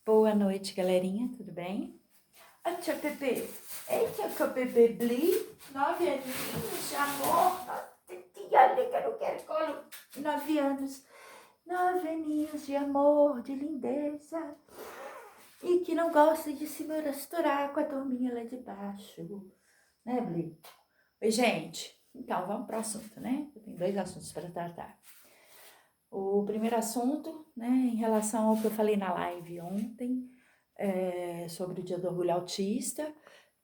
Boa noite, galerinha, tudo bem? A tia Pepe, eita, que o Pepe Bli, 9 aninhos de amor, tia, olha que eu não quero colo, 9 anos, 9 aninhos de amor, de lindeza, e que não gosta de se misturar com a turminha lá de baixo, né, Bli? Oi, gente, então vamos para o assunto, né? Eu tenho 2 assuntos para tratar. O primeiro assunto, né, em relação ao que eu falei na live ontem, sobre o Dia do Orgulho Autista.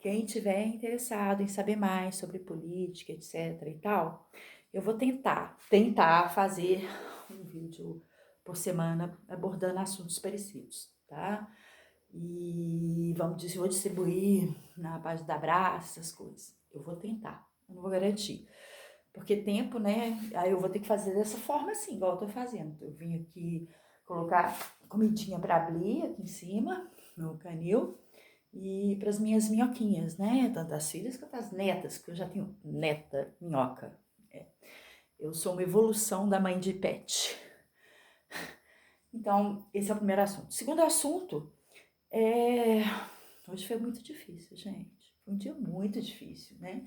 Quem tiver interessado em saber mais sobre política, etc e tal, eu vou tentar fazer um vídeo por semana abordando assuntos parecidos, tá? E vou distribuir na página da Abraço, essas coisas. Eu vou tentar, eu não vou garantir. Porque tempo, né? Aí eu vou ter que fazer dessa forma assim, igual eu tô fazendo. Eu vim aqui colocar comidinha pra Bli aqui em cima, no canil, e para as minhas minhoquinhas, né? Tanto as filhas quanto as netas, que eu já tenho neta minhoca. Eu sou uma evolução da mãe de pet. Então, esse é o primeiro assunto. Segundo assunto, hoje foi muito difícil, gente. Foi um dia muito difícil, né?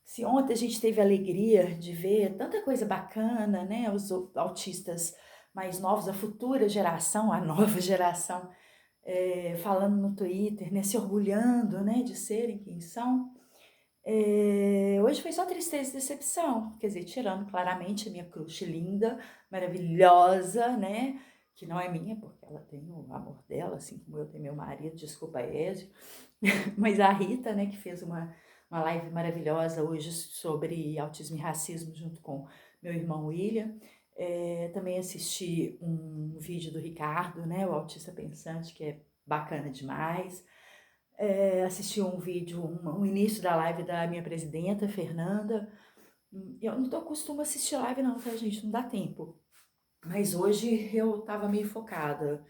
Se ontem a gente teve a alegria de ver tanta coisa bacana, né? Os autistas mais novos, a futura geração, a nova geração, falando no Twitter, né? Se orgulhando, né? De serem quem são. Hoje foi só tristeza e decepção. Quer dizer, tirando claramente a minha crush linda, maravilhosa, né? Que não é minha, porque ela tem o amor dela, assim como eu tenho meu marido, desculpa, Ezio. Mas a Rita, né, que fez uma live maravilhosa hoje sobre autismo e racismo junto com meu irmão William. Também assisti um vídeo do Ricardo, né, o Autista Pensante, que é bacana demais. Assisti um vídeo, um início da live da minha presidenta, Fernanda. Eu não costumo assistir live não, tá, gente? Não dá tempo. Mas hoje eu tava meio focada.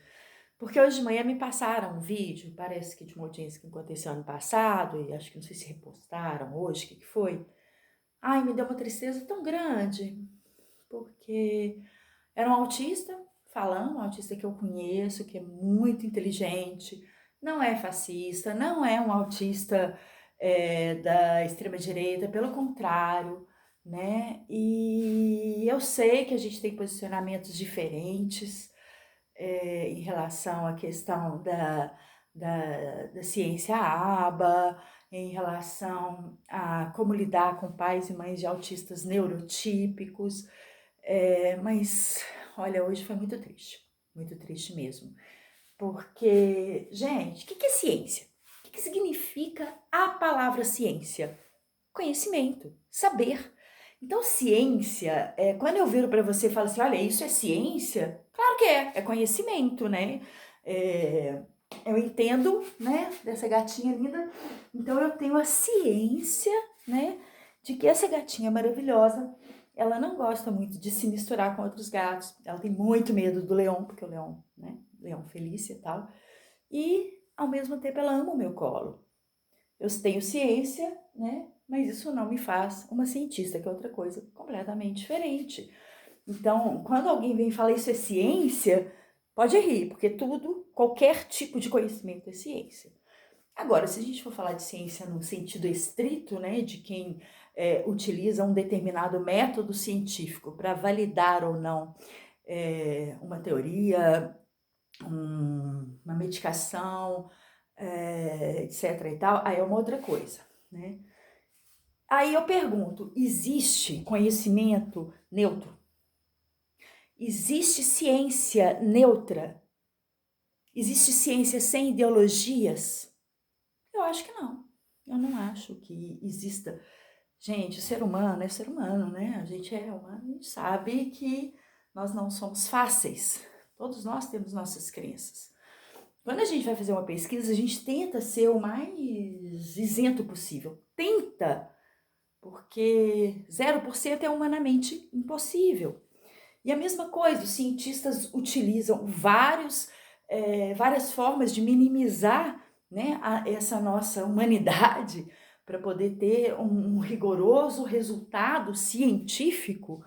Porque hoje de manhã me passaram um vídeo, parece que de uma audiência que aconteceu ano passado, e acho que não sei se repostaram hoje, o que foi. Ai, me deu uma tristeza tão grande, porque era um autista falando, um autista que eu conheço, que é muito inteligente, não é fascista, não é um autista da extrema-direita, pelo contrário, né? E eu sei que a gente tem posicionamentos diferentes, em relação à questão da ciência aba, em relação a como lidar com pais e mães de autistas neurotípicos, mas olha, hoje foi muito triste mesmo, porque, gente, o que é ciência? O que significa a palavra ciência? Conhecimento, saber. Então, ciência, quando eu viro para você e falo assim, olha, isso é ciência? Claro que é conhecimento, né? Eu entendo, né, dessa gatinha linda, então eu tenho a ciência, né, de que essa gatinha maravilhosa, ela não gosta muito de se misturar com outros gatos, ela tem muito medo do leão, porque o leão, né, leão Felícia e tal, e ao mesmo tempo ela ama o meu colo. Eu tenho ciência, né? Mas isso não me faz uma cientista, que é outra coisa completamente diferente. Então, quando alguém vem e fala isso é ciência, pode rir, porque tudo, qualquer tipo de conhecimento é ciência. Agora, se a gente for falar de ciência no sentido estrito, né, de quem utiliza um determinado método científico para validar ou não uma teoria, uma medicação, etc e tal, aí é uma outra coisa, né? Aí eu pergunto, existe conhecimento neutro? Existe ciência neutra? Existe ciência sem ideologias? Eu acho que não. Eu não acho que exista. Gente, o ser humano é ser humano, né? A gente é humano, a gente sabe que nós não somos fáceis. Todos nós temos nossas crenças. Quando a gente vai fazer uma pesquisa, a gente tenta ser o mais isento possível. Tenta, porque 0% é humanamente impossível. E a mesma coisa, os cientistas utilizam várias formas de minimizar, né, essa nossa humanidade para poder ter um rigoroso resultado científico,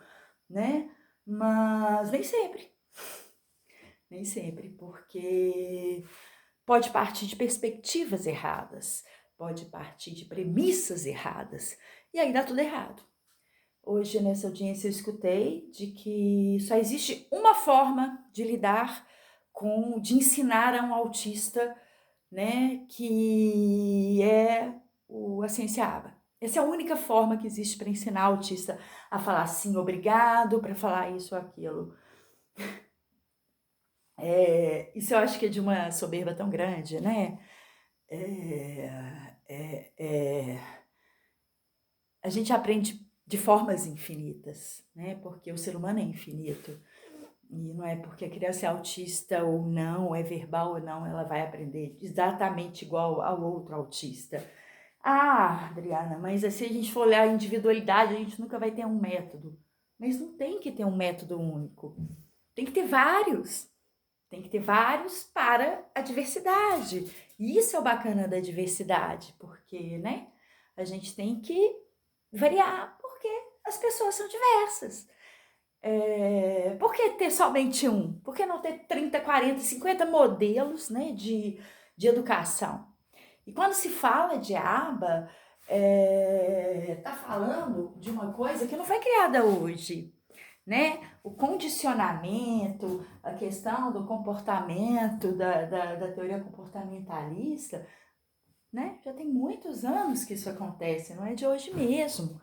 né? Mas nem sempre. Nem sempre, porque pode partir de perspectivas erradas, pode partir de premissas erradas, e aí dá tudo errado. Hoje, nessa audiência, eu escutei de que só existe uma forma de lidar de ensinar a um autista, né, que é a ciência ABA. Essa é a única forma que existe para ensinar o autista a falar sim, obrigado, para falar isso ou aquilo. Isso eu acho que é de uma soberba tão grande, né? É, é, é, a gente aprende de formas infinitas, né? Porque o ser humano é infinito. E não é porque a criança é autista ou não, é verbal ou não, ela vai aprender exatamente igual ao outro autista. Ah, Adriana, mas se a gente for olhar a individualidade, a gente nunca vai ter um método. Mas não tem que ter um método único. Tem que ter vários. Tem que ter vários para a diversidade. E isso é o bacana da diversidade, porque, né, a gente tem que variar, porque as pessoas são diversas. Por que ter somente um? Por que não ter 30, 40, 50 modelos, né, de educação? E quando se fala de aba, tá falando de uma coisa que não foi criada hoje, né? O condicionamento, a questão do comportamento, da teoria comportamentalista, né? Já tem muitos anos que isso acontece, não é de hoje mesmo.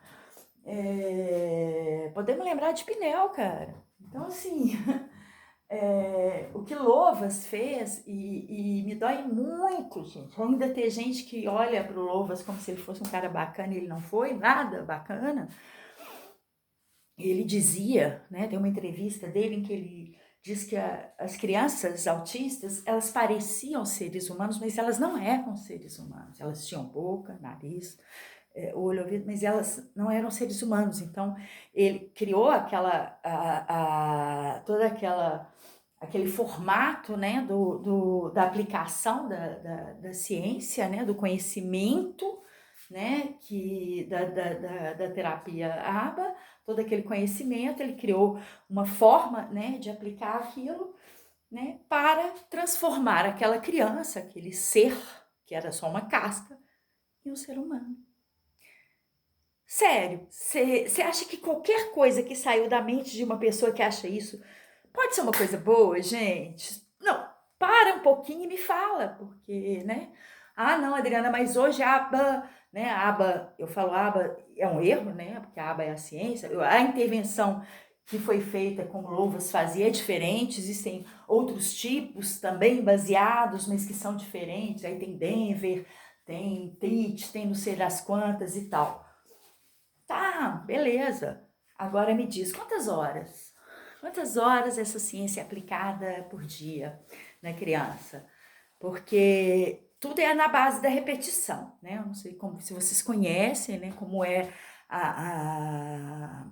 Podemos lembrar de Pinel, cara. Então, assim, o que Louvas fez, e me dói muito, gente, ainda ter gente que olha para o Louvas como se ele fosse um cara bacana e ele não foi nada bacana. Ele dizia, né, tem uma entrevista dele em que ele diz que as crianças autistas, elas pareciam seres humanos, mas elas não eram seres humanos. Elas tinham boca, nariz, olho, ouvido, mas elas não eram seres humanos. Então, ele criou aquele formato, né, da aplicação da ciência, né, do conhecimento, né, da terapia ABA, todo aquele conhecimento, ele criou uma forma, né, de aplicar aquilo, né, para transformar aquela criança, aquele ser, que era só uma casca, em um ser humano. Sério, você acha que qualquer coisa que saiu da mente de uma pessoa que acha isso pode ser uma coisa boa, gente? Não, para um pouquinho e me fala, porque, né? Ah, não, Adriana, mas hoje a aba, né? A aba, eu falo aba, é um erro, né? Porque a aba é a ciência. A intervenção que foi feita, como Louvas fazia, é diferente. Existem outros tipos também baseados, mas que são diferentes. Aí tem Denver, tem TIT, tem não sei das quantas e tal. Tá, beleza. Agora me diz, quantas horas? Quantas horas essa ciência é aplicada por dia na criança? Porque tudo é na base da repetição, né? Eu não sei se vocês conhecem, né, como é a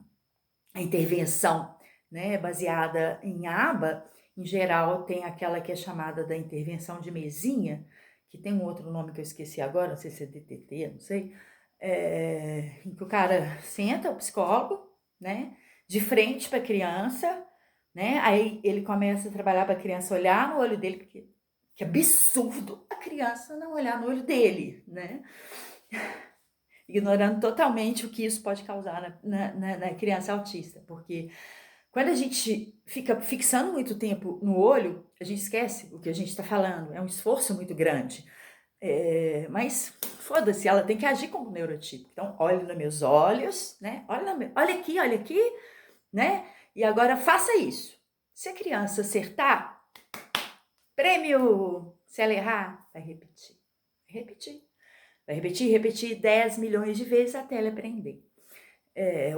intervenção, né, baseada em aba. Em geral, tem aquela que é chamada da intervenção de mesinha, que tem um outro nome que eu esqueci agora, não sei se é DTT, não sei, em que o cara senta, o psicólogo, né, de frente para a criança, né, aí ele começa a trabalhar para a criança olhar no olho dele, porque que absurdo a criança não olhar no olho dele, né, ignorando totalmente o que isso pode causar na criança autista, porque quando a gente fica fixando muito tempo no olho, a gente esquece o que a gente está falando, é um esforço muito grande. Mas foda-se, ela tem que agir como neurotípico. Então, olhe nos meus olhos, né? Olha aqui, né? E agora faça isso. Se a criança acertar, prêmio. Se ela errar, vai repetir. Repetir. Vai repetir 10 milhões de vezes até ela aprender.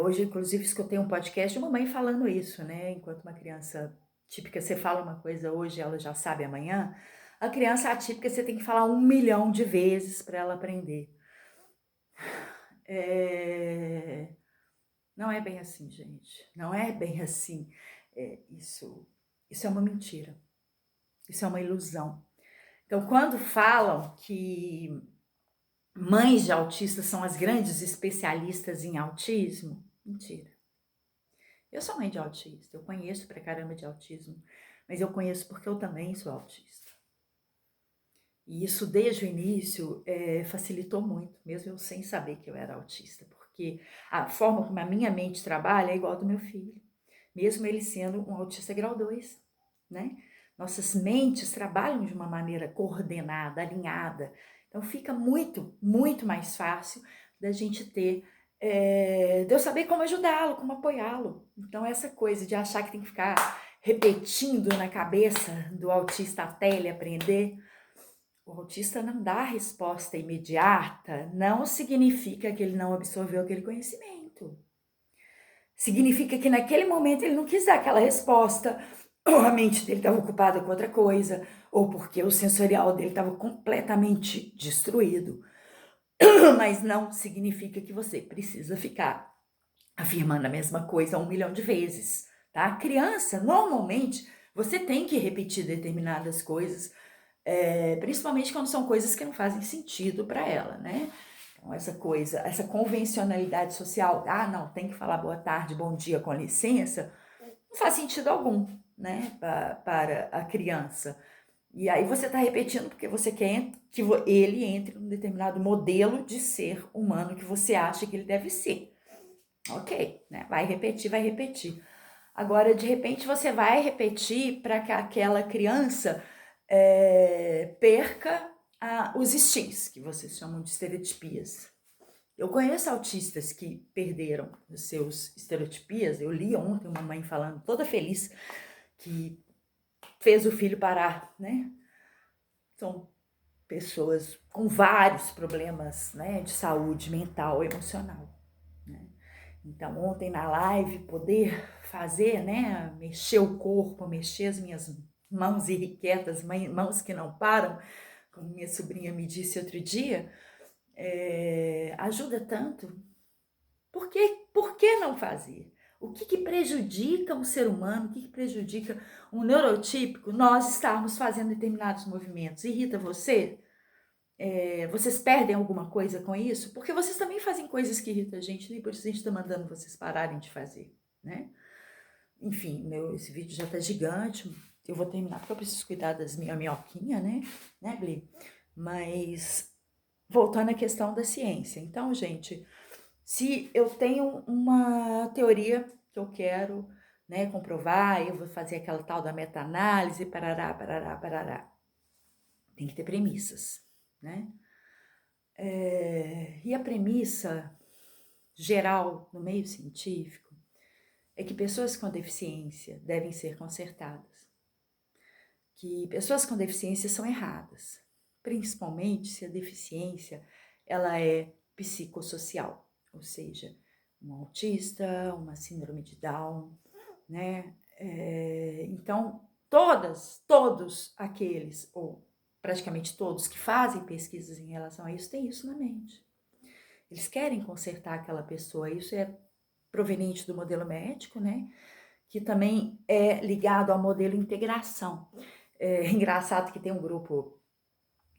Hoje, inclusive, escutei um podcast de uma mãe falando isso, né? Enquanto uma criança típica, você fala uma coisa hoje, ela já sabe amanhã. A criança atípica, você tem que falar 1 milhão de vezes para ela aprender. Não é bem assim, gente. Não é bem assim. Isso é uma mentira. Isso é uma ilusão. Então, quando falam que mães de autistas são as grandes especialistas em autismo, mentira. Eu sou mãe de autista, eu conheço pra caramba de autismo, mas eu conheço porque eu também sou autista. E isso, desde o início, facilitou muito, mesmo eu sem saber que eu era autista, porque a forma como a minha mente trabalha é igual a do meu filho, mesmo ele sendo um autista grau 2, né? Nossas mentes trabalham de uma maneira coordenada, alinhada. Então fica muito, muito mais fácil da gente ter, de eu saber como ajudá-lo, como apoiá-lo. Então essa coisa de achar que tem que ficar repetindo na cabeça do autista até ele aprender, o autista não dá resposta imediata, não significa que ele não absorveu aquele conhecimento. Significa que naquele momento ele não quis dar aquela resposta, ou a mente dele estava ocupada com outra coisa, ou porque o sensorial dele estava completamente destruído. Mas não significa que você precisa ficar afirmando a mesma coisa 1 milhão de vezes, tá? Criança, normalmente, você tem que repetir determinadas coisas, principalmente quando são coisas que não fazem sentido para ela, né? Então, essa coisa, essa convencionalidade social, não, tem que falar boa tarde, bom dia, com licença, não faz sentido algum, né, para a criança. E aí você está repetindo porque você quer que ele entre num determinado modelo de ser humano que você acha que ele deve ser. Ok, né? Vai repetir, vai repetir. Agora, de repente, você vai repetir para que aquela criança perca os stis, que vocês chamam de estereotipias. Eu conheço autistas que perderam os seus estereotipias. Eu li ontem uma mãe falando, toda feliz, que fez o filho parar, né? São pessoas com vários problemas, né, de saúde mental, emocional, né? Então, ontem na live, poder fazer, né, mexer o corpo, mexer as minhas mãos irrequietas, mãos que não param, como minha sobrinha me disse outro dia, ajuda tanto. Por que não fazer? O que prejudica um ser humano, o que prejudica um neurotípico nós estarmos fazendo determinados movimentos? Irrita você? Vocês perdem alguma coisa com isso? Porque vocês também fazem coisas que irritam a gente, e por isso a gente está mandando vocês pararem de fazer, né? Enfim, esse vídeo já tá gigante, eu vou terminar porque eu preciso cuidar das minhoquinhas, né, Bli? Mas, voltando à questão da ciência. Então, gente, se eu tenho uma teoria que eu quero, né, comprovar, eu vou fazer aquela tal da meta-análise, parará, parará, parará. Tem que ter premissas, né? E a premissa geral no meio científico é que pessoas com deficiência devem ser consertadas, que pessoas com deficiência são erradas, principalmente se a deficiência ela é psicossocial, ou seja, um autista, uma síndrome de Down, né? Então, todos aqueles, ou praticamente todos que fazem pesquisas em relação a isso, têm isso na mente. Eles querem consertar aquela pessoa, isso é proveniente do modelo médico, né? Que também é ligado ao modelo integração. É engraçado que tem um grupo,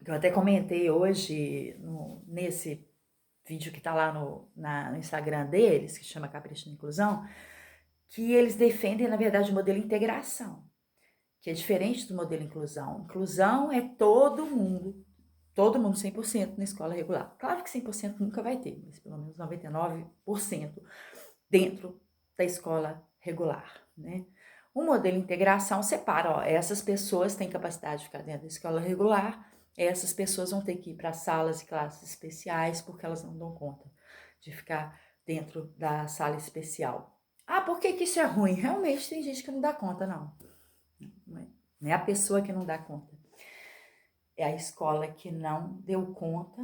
que eu até comentei hoje, nesse vídeo que está lá no Instagram deles, que chama Capricho na Inclusão, que eles defendem, na verdade, o modelo integração, que é diferente do modelo inclusão. Inclusão é todo mundo 100% na escola regular. Claro que 100% nunca vai ter, mas pelo menos 99% dentro da escola regular, né? O modelo integração separa, essas pessoas têm capacidade de ficar dentro da escola regular, essas pessoas vão ter que ir para salas e classes especiais porque elas não dão conta de ficar dentro da sala especial. Por que isso é ruim? Realmente tem gente que não dá conta, não. Não é a pessoa que não dá conta. É a escola que não deu conta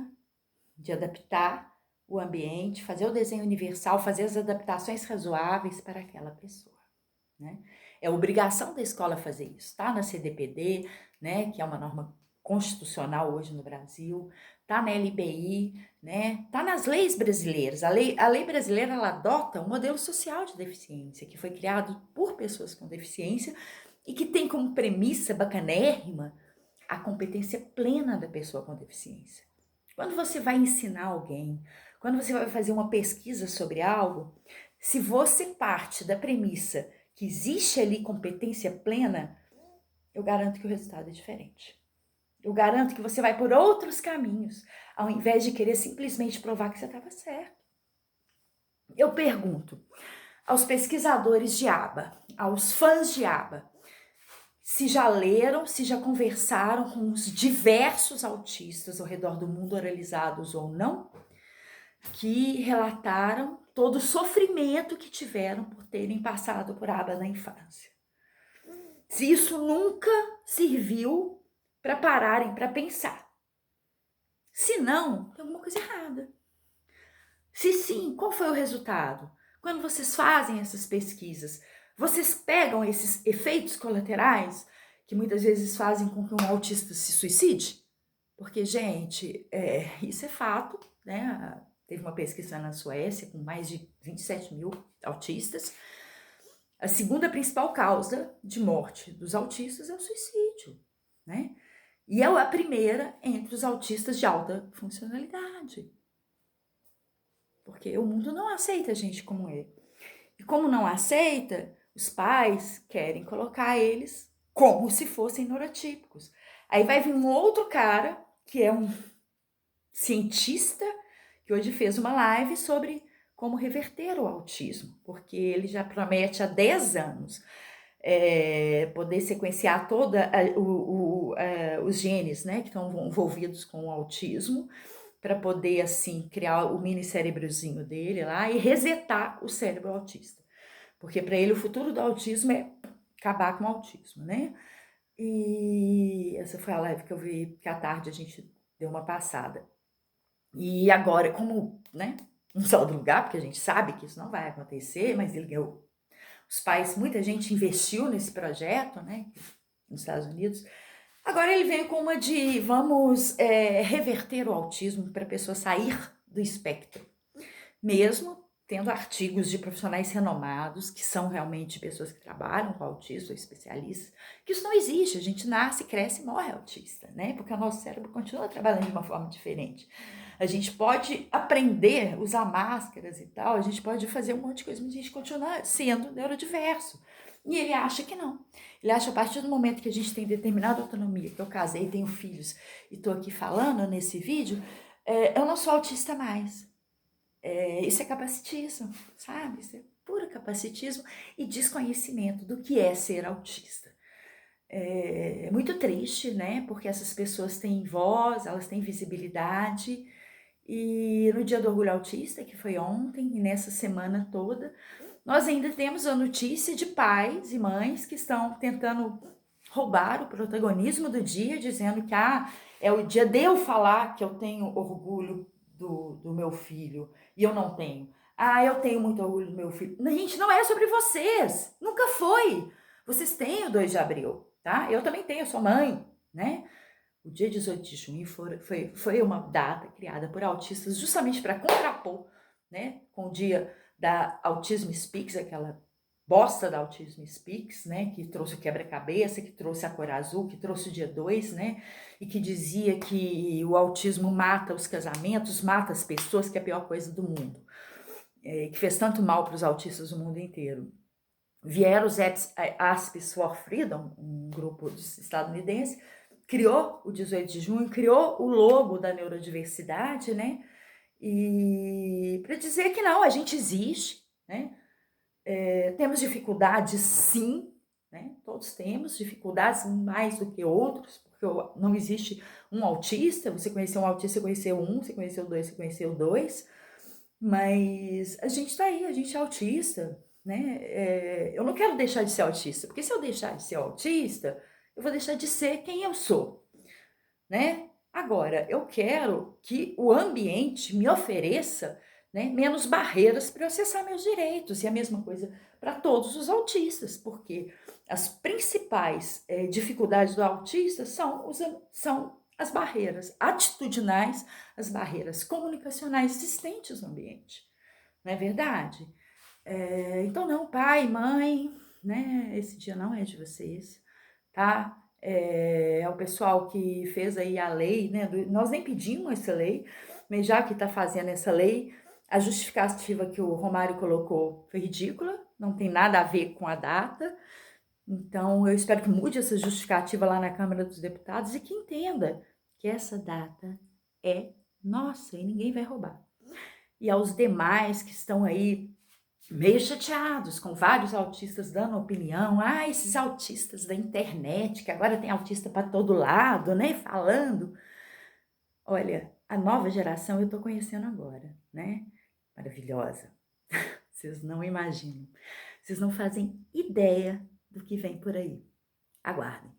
de adaptar o ambiente, fazer o desenho universal, fazer as adaptações razoáveis para aquela pessoa, né? É obrigação da escola fazer isso, tá? Na CDPD, né, que é uma norma constitucional hoje no Brasil, tá na LBI, né? Tá nas leis brasileiras. A lei brasileira, ela adota um modelo social de deficiência que foi criado por pessoas com deficiência e que tem como premissa bacanérrima a competência plena da pessoa com deficiência. Quando você vai ensinar alguém, quando você vai fazer uma pesquisa sobre algo, se você parte da premissa que existe ali competência plena, eu garanto que o resultado é diferente. Eu garanto que você vai por outros caminhos, ao invés de querer simplesmente provar que você estava certo. Eu pergunto aos pesquisadores de aba, aos fãs de aba, se já leram, se já conversaram com os diversos autistas ao redor do mundo, oralizados ou não, que relataram todo o sofrimento que tiveram por terem passado por aba na infância. Se isso nunca serviu para pararem para pensar. Se não, tem alguma coisa errada. Se sim, qual foi o resultado? Quando vocês fazem essas pesquisas, vocês pegam esses efeitos colaterais que muitas vezes fazem com que um autista se suicide? Porque, gente, isso é fato, né? Teve uma pesquisa na Suécia com mais de 27 mil autistas. A segunda principal causa de morte dos autistas é o suicídio, né? E é a primeira entre os autistas de alta funcionalidade. Porque o mundo não aceita gente como ele. E como não aceita, os pais querem colocar eles como se fossem neurotípicos. Aí vai vir um outro cara, que é um cientista, que hoje fez uma live sobre como reverter o autismo, porque ele já promete há 10 anos poder sequenciar toda os genes, né, que estão envolvidos com o autismo, para poder, assim, criar o mini cérebrozinho dele lá e resetar o cérebro autista. Porque para ele o futuro do autismo é acabar com o autismo, né? E essa foi a live que eu vi, que à tarde a gente deu uma passada. E agora, como, né, não saiu do lugar, porque a gente sabe que isso não vai acontecer, mas ele ganhou. Os pais, muita gente investiu nesse projeto, né, nos Estados Unidos. Agora ele veio com uma de vamos reverter o autismo para a pessoa sair do espectro, mesmo tendo artigos de profissionais renomados, que são realmente pessoas que trabalham com autismo, especialistas, que isso não existe, a gente nasce, cresce e morre autista, né? Porque o nosso cérebro continua trabalhando de uma forma diferente. A gente pode aprender, usar máscaras e tal, a gente pode fazer um monte de coisa, mas a gente continua sendo neurodiverso. E ele acha que não. Ele acha que a partir do momento que a gente tem determinada autonomia, que eu casei, tenho filhos e estou aqui falando nesse vídeo, eu não sou autista mais. Isso é capacitismo, sabe? Isso é puro capacitismo e desconhecimento do que é ser autista. É muito triste, né? Porque essas pessoas têm voz, elas têm visibilidade. E no Dia do Orgulho Autista, que foi ontem, e nessa semana toda, nós ainda temos a notícia de pais e mães que estão tentando roubar o protagonismo do dia, dizendo que é o dia de eu falar que eu tenho orgulho do meu filho e eu não tenho. Eu tenho muito orgulho do meu filho. Gente, não é sobre vocês. Nunca foi. Vocês têm o 2 de abril, tá? Eu também tenho, eu sou mãe, né? O dia 18 de junho foi uma data criada por autistas justamente para contrapor, né, com o dia da Autism Speaks, aquela bosta da Autism Speaks, né, que trouxe o quebra-cabeça, que trouxe a cor azul, que trouxe o dia 2, né, e que dizia que o autismo mata os casamentos, mata as pessoas, que é a pior coisa do mundo, que fez tanto mal para os autistas do mundo inteiro. Vieram os Aspis for Freedom, um grupo estadunidense, criou o 18 de junho, criou o logo da neurodiversidade, né? E para dizer que não, a gente existe, né? Temos dificuldades, sim, né? Todos temos dificuldades, mais do que outros, porque não existe um autista. Você conheceu um autista, você conheceu um, você conheceu dois, você conheceu dois, mas a gente tá aí, a gente é autista, né? Eu não quero deixar de ser autista, porque se eu deixar de ser autista, eu vou deixar de ser quem eu sou, né? Agora, eu quero que o ambiente me ofereça, né, menos barreiras para eu acessar meus direitos, e a mesma coisa para todos os autistas, porque as principais dificuldades do autista são as barreiras atitudinais, as barreiras comunicacionais existentes no ambiente, não é verdade? Então, não, pai, mãe, né? Esse dia não é de vocês, tá? É o pessoal que fez aí a lei, né? Nós nem pedimos essa lei, mas já que está fazendo essa lei, a justificativa que o Romário colocou foi ridícula, não tem nada a ver com a data. Então, eu espero que mude essa justificativa lá na Câmara dos Deputados e que entenda que essa data é nossa e ninguém vai roubar. E aos demais que estão aí meio chateados com vários autistas dando opinião, esses autistas da internet, que agora tem autista para todo lado, né, falando. Olha, a nova geração eu tô conhecendo agora, né? Maravilhosa. Vocês não imaginam. Vocês não fazem ideia do que vem por aí. Aguardem.